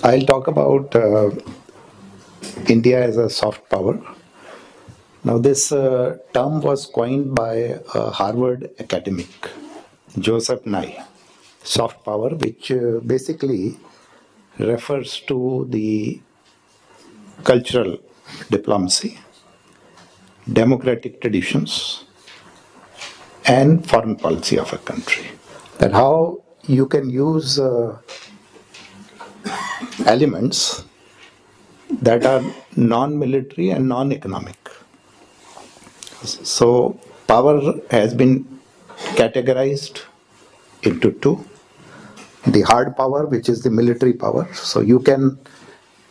I'll talk about India as a soft power. Now, this term was coined by a Harvard academic, Joseph Nye. Soft power, which basically refers to the cultural diplomacy, democratic traditions, and foreign policy of a country. That how you can use elements that are non-military and non-economic. So power has been categorized into two. The hard power, which is the military power. So you can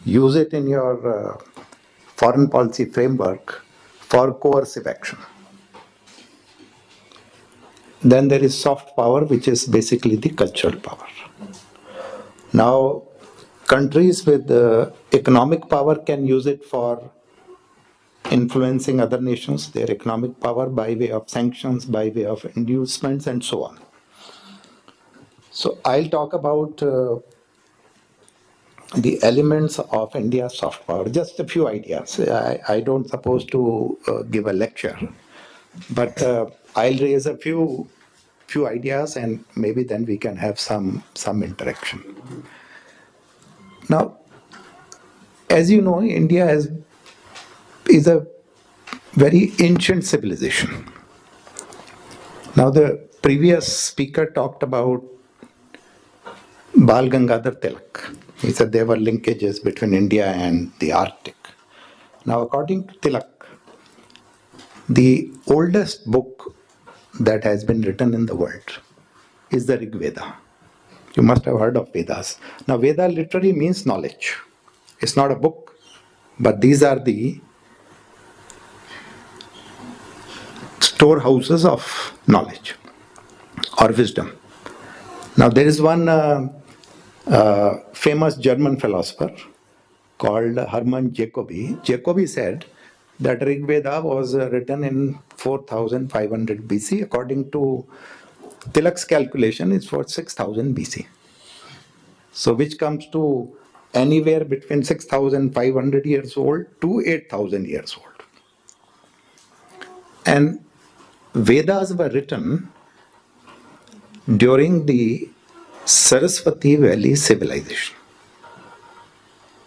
use it in your foreign policy framework for coercive action. Then there is soft power, which is basically the cultural power. Now, countries with economic power can use it for influencing other nations, their economic power by way of sanctions, by way of inducements, and so on. So I'll talk about the elements of India's soft power, just a few ideas. I don't suppose to give a lecture, but I'll raise a few ideas, and maybe then we can have some interaction. Now, as you know, India is a very ancient civilization. Now, the previous speaker talked about Bal Gangadhar Tilak. He said there were linkages between India and the Arctic. Now, according to Tilak, the oldest book that has been written in the world is the Rig Veda. You must have heard of Vedas. Now, Veda literally means knowledge. It's not a book, but these are the storehouses of knowledge or wisdom. Now, there is one famous German philosopher called Hermann Jacobi. Jacobi said that Rig Veda was written in 4500 BC. According to Tilak's calculation, it's for 6000 BC. So, which comes to anywhere between 6500 years old to 8000 years old. And Vedas were written during the Saraswati Valley civilization.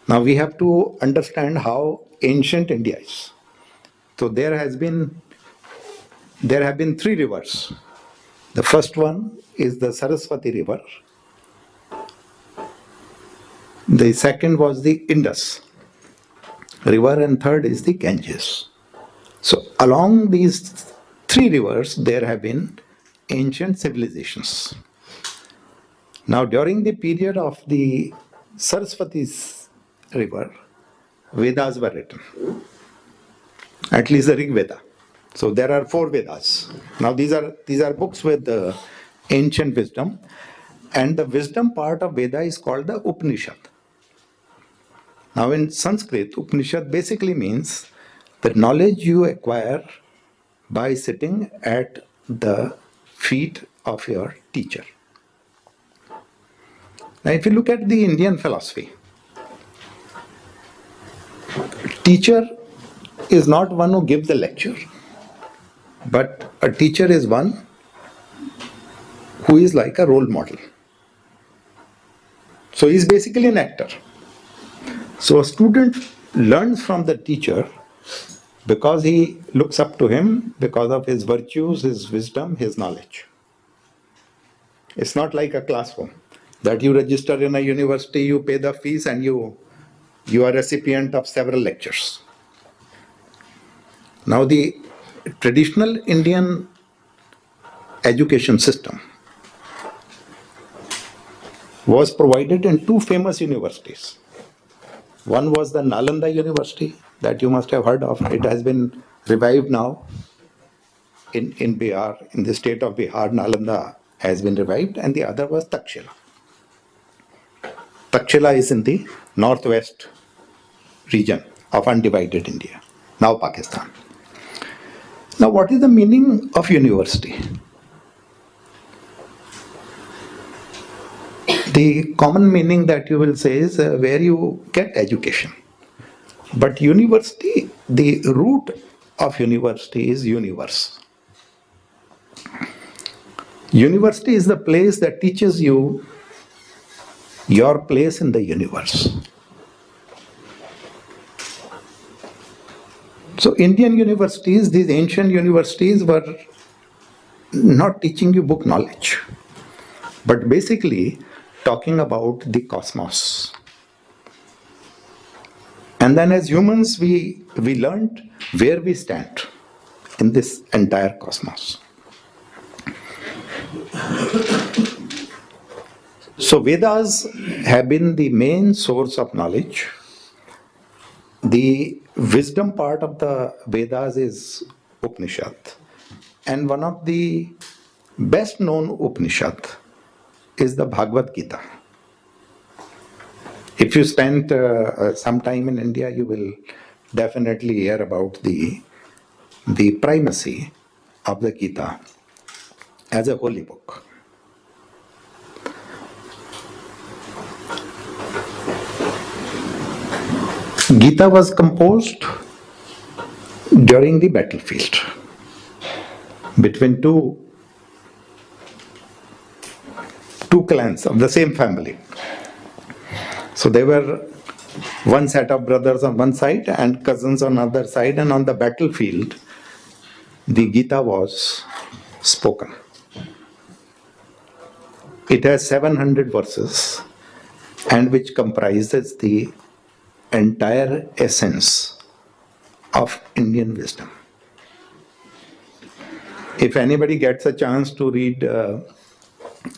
Now we have to understand how ancient India is. So there have been three rivers. The first one is the Saraswati River. The second was the Indus River, and third is the Ganges. So along these three rivers, there have been ancient civilizations. Now, during the period of the Saraswati River, Vedas were written, at least the Rig Veda. So there are 4 Vedas. Now, these are books with ancient wisdom, and the wisdom part of Veda is called the Upanishad. Now, in Sanskrit, Upanishad basically means the knowledge you acquire by sitting at the feet of your teacher. Now, if you look at the Indian philosophy, teacher is not one who gives the lecture, but a teacher is one who is like a role model. So he's basically an actor. So a student learns from the teacher because he looks up to him, because of his virtues, his wisdom, his knowledge. It's not like a classroom that you register in a university, you pay the fees, and you are recipient of several lectures. Now, the traditional Indian education system was provided in 2 famous universities. One was the Nalanda University that you must have heard of. It has been revived now in Bihar, in the state of Bihar. Nalanda has been revived, and the other was Takshila. Takshila is in the northwest region of undivided India, now Pakistan. Now, what is the meaning of university? The common meaning that you will say is where you get education. But university, the root of university is universe. University is the place that teaches you your place in the universe. So Indian universities, these ancient universities, were not teaching you book knowledge, but basically talking about the cosmos. And then as humans, we learned where we stand in this entire cosmos. So Vedas have been the main source of knowledge. The wisdom part of the Vedas is Upanishad. And one of the best known Upanishad is the Bhagwad Gita. If you spend some time in India, you will definitely hear about the primacy of the Gita as a holy book. Gita was composed during the battlefield between two clans of the same family. So there were one set of brothers on one side and cousins on the other side, and on the battlefield, the Gita was spoken. It has 700 verses, and which comprises the entire essence of Indian wisdom. If anybody gets a chance to read,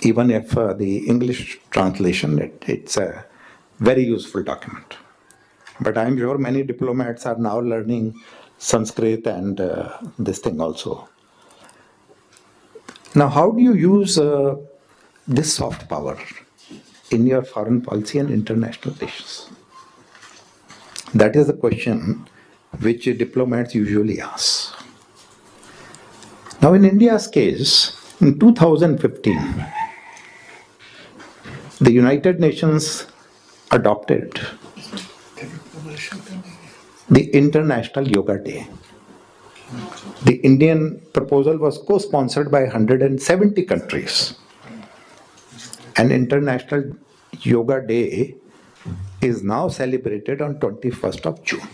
even if the English translation, it's a very useful document. But I'm sure many diplomats are now learning Sanskrit and this thing also. Now, how do you use this soft power in your foreign policy and international relations? That is the question which diplomats usually ask. Now, in India's case, in 2015, the United Nations adopted the International Yoga Day. The Indian proposal was co-sponsored by 170 countries. And International Yoga Day is now celebrated on 21st of June.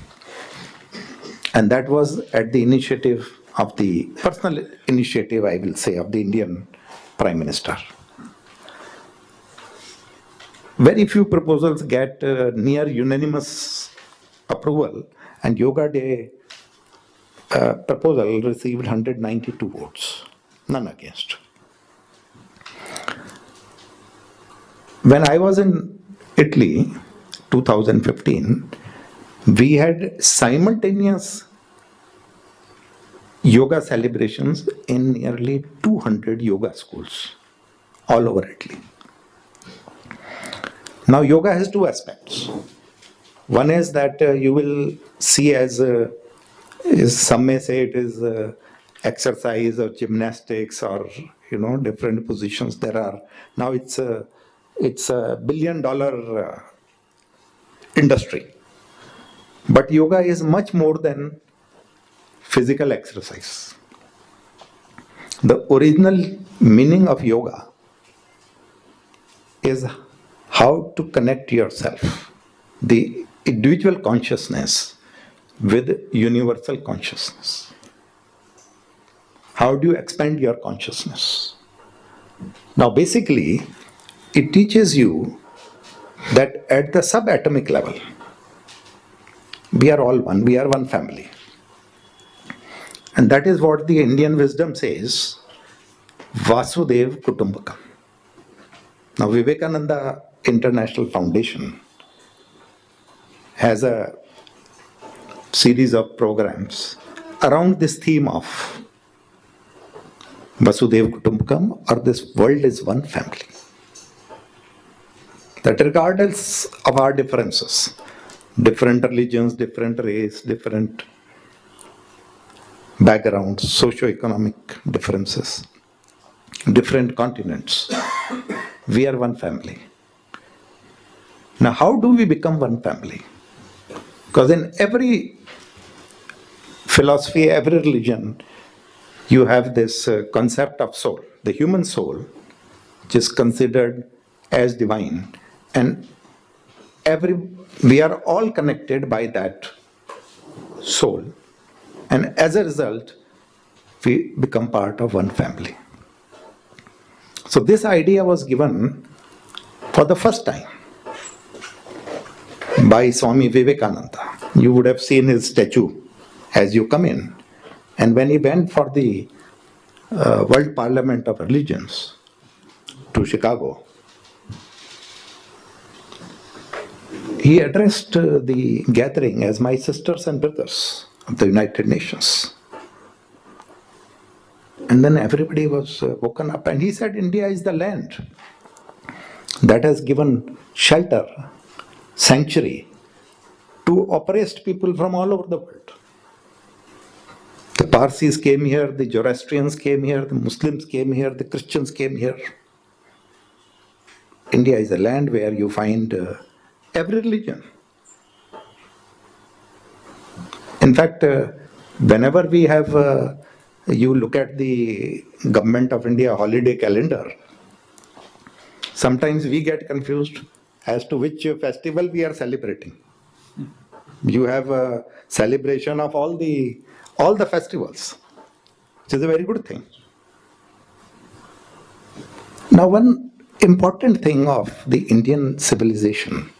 And that was at the initiative of the personal initiative, I will say, of the Indian Prime Minister. Very few proposals get near unanimous approval, and Yoga Day proposal received 192 votes, none against. When I was in Italy, 2015, we had simultaneous yoga celebrations in nearly 200 yoga schools all over Italy. Now, yoga has two aspects. One is that you will see as some may say it is exercise or gymnastics or different positions there are. Now it's a $1 billion industry. But yoga is much more than physical exercise. The original meaning of yoga is how to connect yourself, the individual consciousness, with universal consciousness. How do you expand your consciousness? Now, basically, it teaches you that at the subatomic level, we are all one, we are one family. And that is what the Indian wisdom says, Vasudev Kutumbakam. Now, Vivekananda International Foundation has a series of programs around this theme of Vasudev Kutumbakam, or this world is one family. That regardless of our differences, different religions, different race, different backgrounds, socio-economic differences, different continents, we are one family. Now, how do we become one family? Because in every philosophy, every religion, you have this concept of soul, the human soul, which is considered as divine. And we are all connected by that soul. And as a result, we become part of one family. So this idea was given for the first time by Swami Vivekananda. You would have seen his statue as you come in. And when he went for the World Parliament of Religions to Chicago, he addressed the gathering as my sisters and brothers of the United Nations. And then everybody was woken up, and he said, India is the land that has given shelter, sanctuary to oppressed people from all over the world. The Parsis came here, the Zoroastrians came here, the Muslims came here, the Christians came here. India is a land where you find every religion. In fact, whenever we have, you look at the Government of India holiday calendar, sometimes we get confused as to which festival we are celebrating. You have a celebration of all the festivals, which is a very good thing. Now, one important thing of the Indian civilization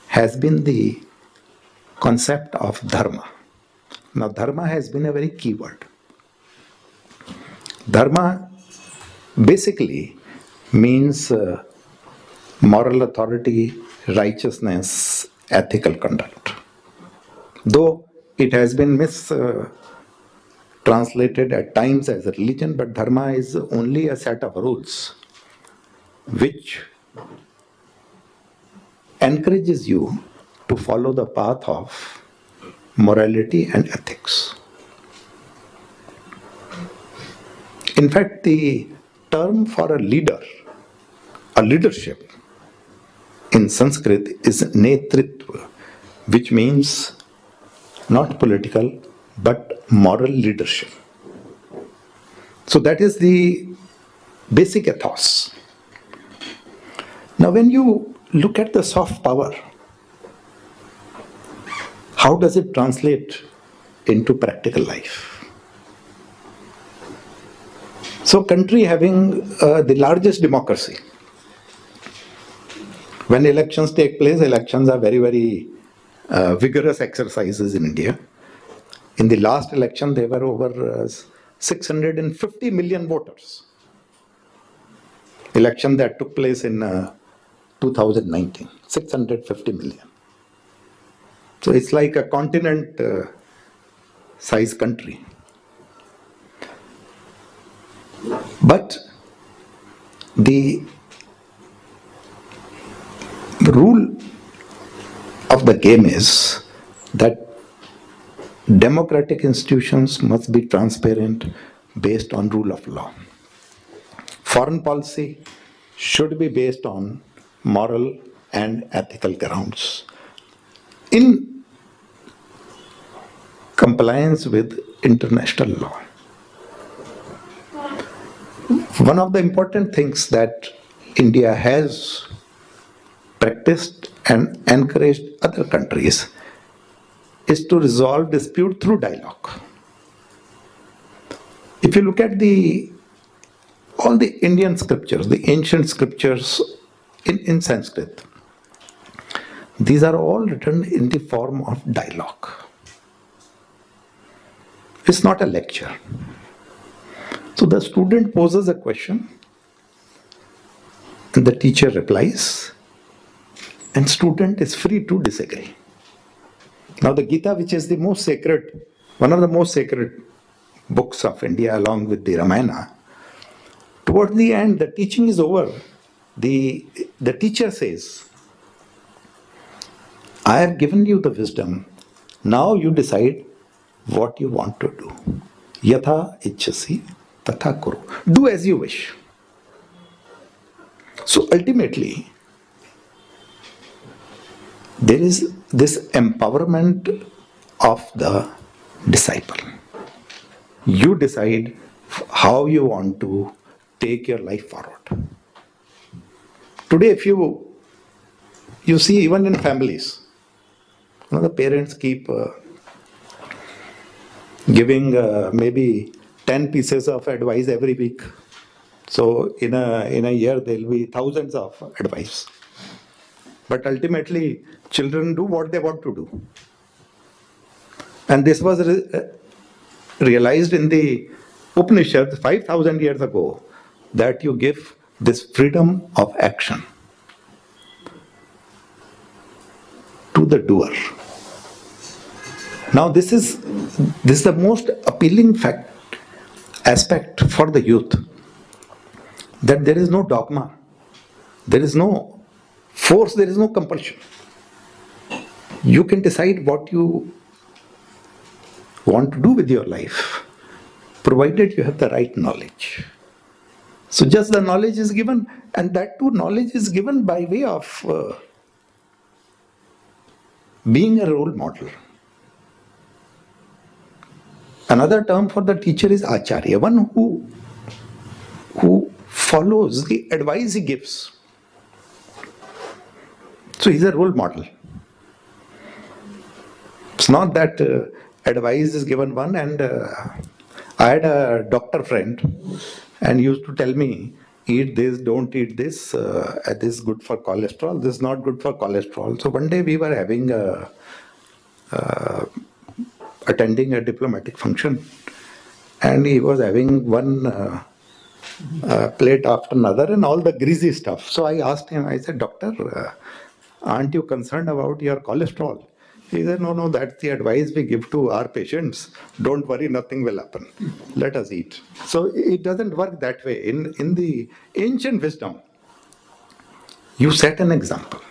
has been the concept of dharma. Now, dharma has been a very key word. Dharma basically means moral authority, righteousness, ethical conduct. Though it has been mistranslated at times as a religion, but dharma is only a set of rules which encourages you to follow the path of morality and ethics. In fact, the term for a leader, a leadership, in Sanskrit is netritva, which means not political, but moral leadership. So that is the basic ethos. Now, when you look at the soft power, how does it translate into practical life? So, country having the largest democracy, when elections take place, elections are very, very vigorous exercises in India. In the last election, there were over 650 million voters. Election that took place in 2019, 650 million. So it's like a continent-sized country. But the rule of the game is that democratic institutions must be transparent based on rule of law. Foreign policy should be based on moral and ethical grounds in compliance with international law. One of the important things that India has practiced and encouraged other countries is to resolve dispute through dialogue. If you look at all the Indian scriptures, the ancient scriptures in Sanskrit, these are all written in the form of dialogue. It's not a lecture. So the student poses a question, and the teacher replies, and student is free to disagree. Now the Gita, which is the most sacred, one of the most sacred books of India along with the Ramayana, towards the end, the teaching is over. The teacher says, I have given you the wisdom. Now you decide what you want to do. Yatha ichchasi tatha kuru. Do as you wish. So ultimately, there is this empowerment of the disciple. You decide how you want to take your life forward. Today, if you see, even in families, the parents keep giving maybe 10 pieces of advice every week. So in a year, there will be thousands of advice. But ultimately, children do what they want to do. And this was realized in the Upanishads 5,000 years ago, that you give this freedom of action to the doer. Now this is the most appealing aspect for the youth, that there is no dogma, there is no force, there is no compulsion. You can decide what you want to do with your life, provided you have the right knowledge. So just the knowledge is given, and that too knowledge is given by way of being a role model. Another term for the teacher is acharya, one who follows the advice he gives. So he's a role model. It's not that advice is given one, and I had a doctor friend, and he used to tell me, eat this, don't eat this, this is good for cholesterol, this is not good for cholesterol. So one day we were attending a diplomatic function, and he was having one plate after another and all the greasy stuff. So I asked him, I said, doctor, aren't you concerned about your cholesterol? He said, no, that's the advice we give to our patients. Don't worry, nothing will happen. Let us eat. So it doesn't work that way. In the ancient wisdom, you set an example.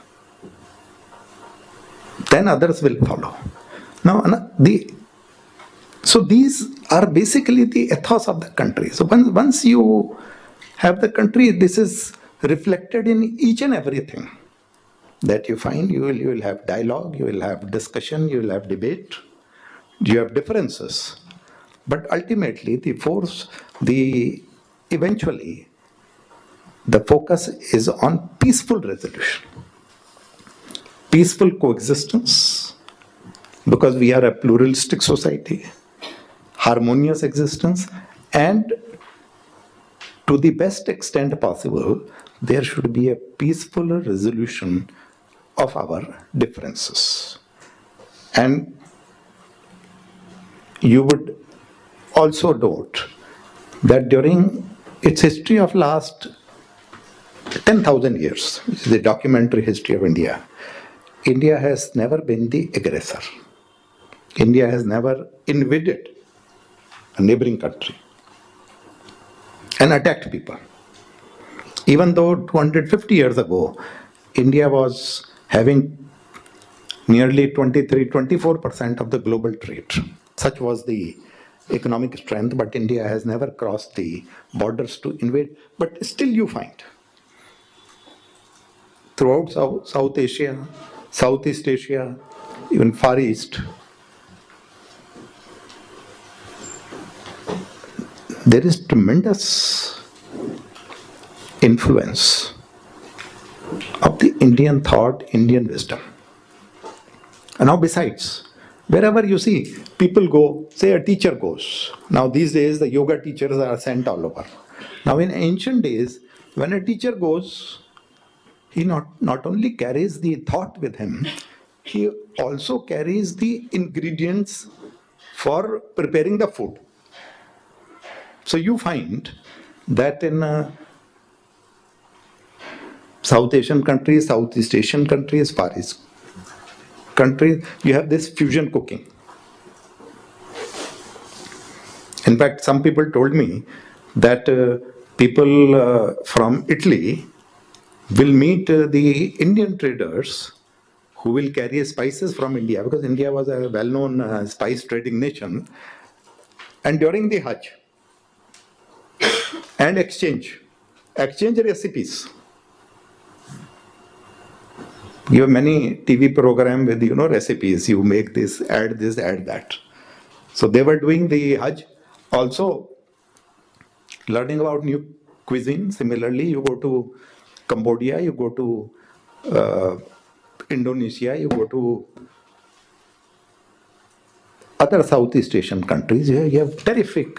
Then others will follow. Now, so these are basically the ethos of the country. So once you have the country, this is reflected in each and everything that you find. You will have dialogue, you will have discussion, you will have debate, you have differences. But ultimately, eventually, the focus is on peaceful resolution, peaceful coexistence, because we are a pluralistic society, harmonious existence, and to the best extent possible, there should be a peaceful resolution of our differences. And you would also note that during its history of last 10,000 years, which is the documentary history of India, India has never been the aggressor. India has never invaded a neighboring country and attacked people. Even though 250 years ago, India was having nearly 23-24% of the global trade. Such was the economic strength, but India has never crossed the borders to invade. But still you find throughout South Asia, Southeast Asia, even Far East, there is tremendous influence of the Indian thought, Indian wisdom. And now besides, wherever you see people go, say a teacher goes. Now these days the yoga teachers are sent all over. Now in ancient days, when a teacher goes, he not only carries the thought with him, he also carries the ingredients for preparing the food. So you find that in South Asian countries, Southeast Asian countries, Far East countries, you have this fusion cooking. In fact, some people told me that people from Italy will meet the Indian traders who will carry spices from India, because India was a well-known spice trading nation. And during the Hajj, and exchange recipes. You have many TV program with, recipes. You make this, add that. So they were doing the Hajj, also learning about new cuisine. Similarly, you go to Cambodia, you go to Indonesia, you go to other Southeast Asian countries. You have terrific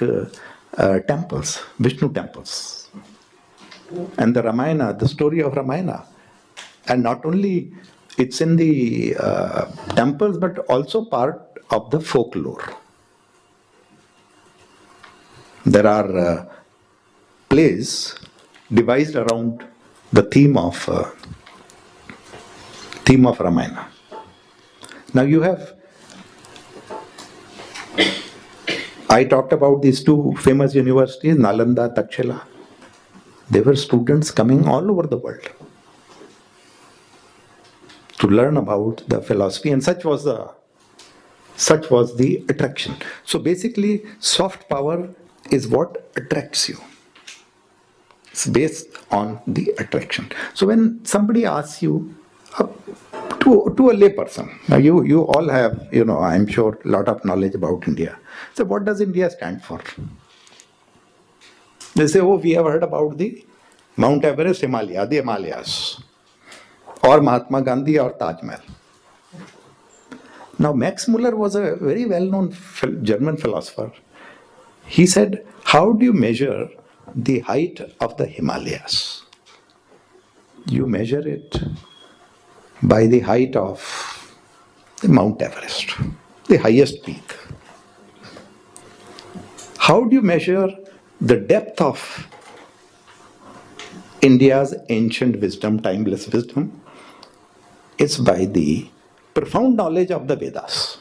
temples, Vishnu temples. And the Ramayana, the story of Ramayana. And not only it's in the temples, but also part of the folklore. There are plays devised around the theme of Ramayana. Now you have, I talked about these two famous universities, Nalanda, Takshila. There were students coming all over the world to learn about the philosophy, and such was the attraction. So basically, soft power is what attracts you. It's based on the attraction. So when somebody asks you, to a lay person, now you all have, I'm sure, a lot of knowledge about India. So what does India stand for? They say, oh, we have heard about the Mount Everest, Himalaya, the Himalayas, or Mahatma Gandhi, or Taj Mahal. Now, Max Muller was a very well-known German philosopher. He said, how do you measure the height of the Himalayas? You measure it by the height of the Mount Everest, the highest peak. How do you measure the depth of India's ancient wisdom, timeless wisdom? It's by the profound knowledge of the Vedas.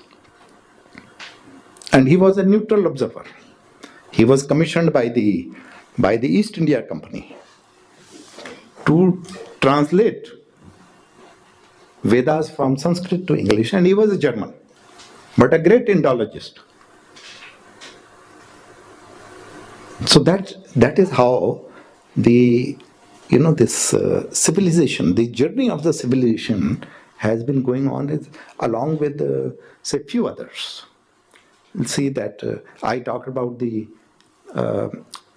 And he was a neutral observer. He was commissioned by the East India Company to translate Vedas from Sanskrit to English, and he was a German, but a great Indologist. So that is how the this civilization, the journey of the civilization has been going on along with say few others. You'll see that I talked about the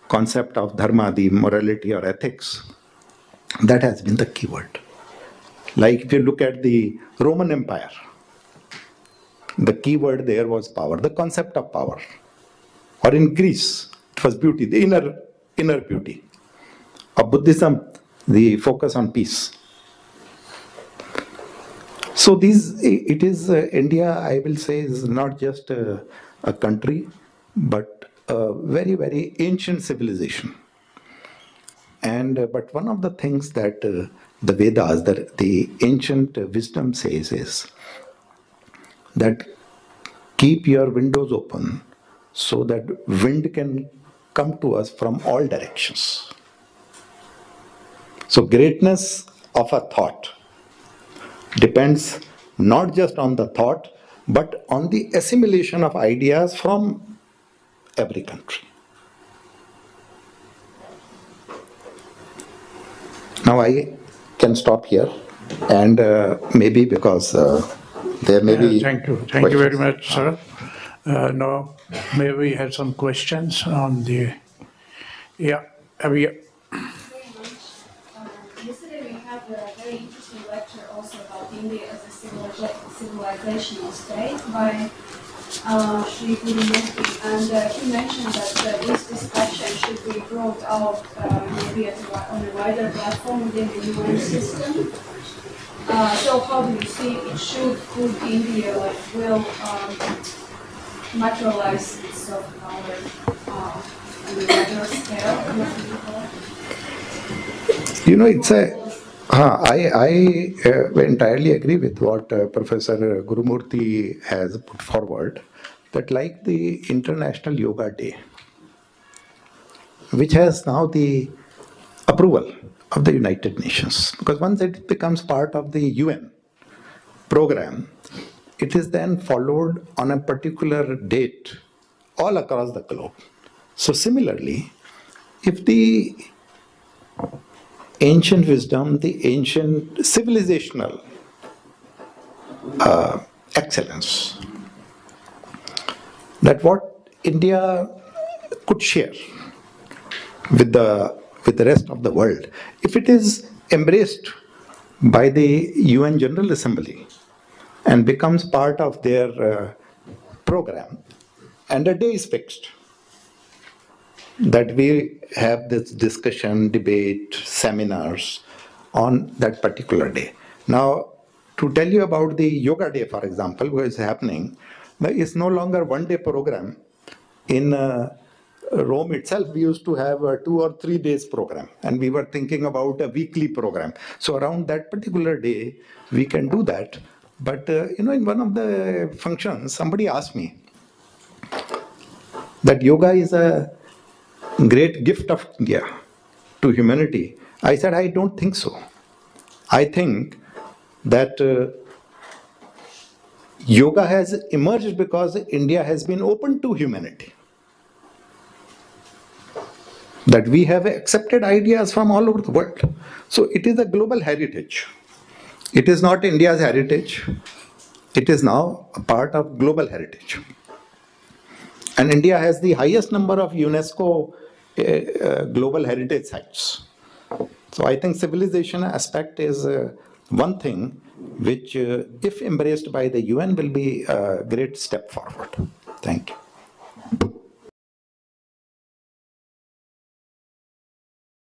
concept of dharma, the morality or ethics. That has been the keyword. Like if you look at the Roman Empire, the key word there was power, the concept of power. Or in Greece, it was beauty, the inner beauty. Of Buddhism, the focus on peace. So it is India, I will say, is not just a country, but a very, very ancient civilization. And but one of the things that the Vedas, the ancient wisdom says is that keep your windows open so that wind can come to us from all directions. So greatness of a thought depends not just on the thought, but on the assimilation of ideas from every country. Now I can stop here, and maybe because there may be Thank you very much, sir. Now, may we have some questions on the... Yeah, Yesterday we had a very interesting lecture also about India as a civilizational state by Sri Guru Murthy, and he mentioned that this discussion should be brought out maybe on a wider platform within the UN system. So how do you see it could India will materialize its soft power on a wider scale? it's I entirely agree with what Professor Gurumurthy has put forward, that like the International Yoga Day, which has now the approval of the United Nations, because once it becomes part of the UN program, it is then followed on a particular date all across the globe. So similarly, if the ancient wisdom, the ancient civilizational excellence. That what India could share with the rest of the world, if it is embraced by the UN General Assembly and becomes part of their program, and a day is fixed that we have this discussion, debate, seminars on that particular day. Now, to tell you about the Yoga Day, for example, which is happening, it's no longer one-day program. In Rome itself, we used to have a 2 or 3 days program, and we were thinking about a weekly program. So around that particular day, we can do that. But in one of the functions, somebody asked me that yoga is a great gift of India to humanity. I said, I don't think so. I think that yoga has emerged because India has been open to humanity. That we have accepted ideas from all over the world. So it is a global heritage. It is not India's heritage. It is now a part of global heritage. And India has the highest number of UNESCO global heritage sites. So I think civilization aspect is one thing which, if embraced by the UN, will be a great step forward. Thank you.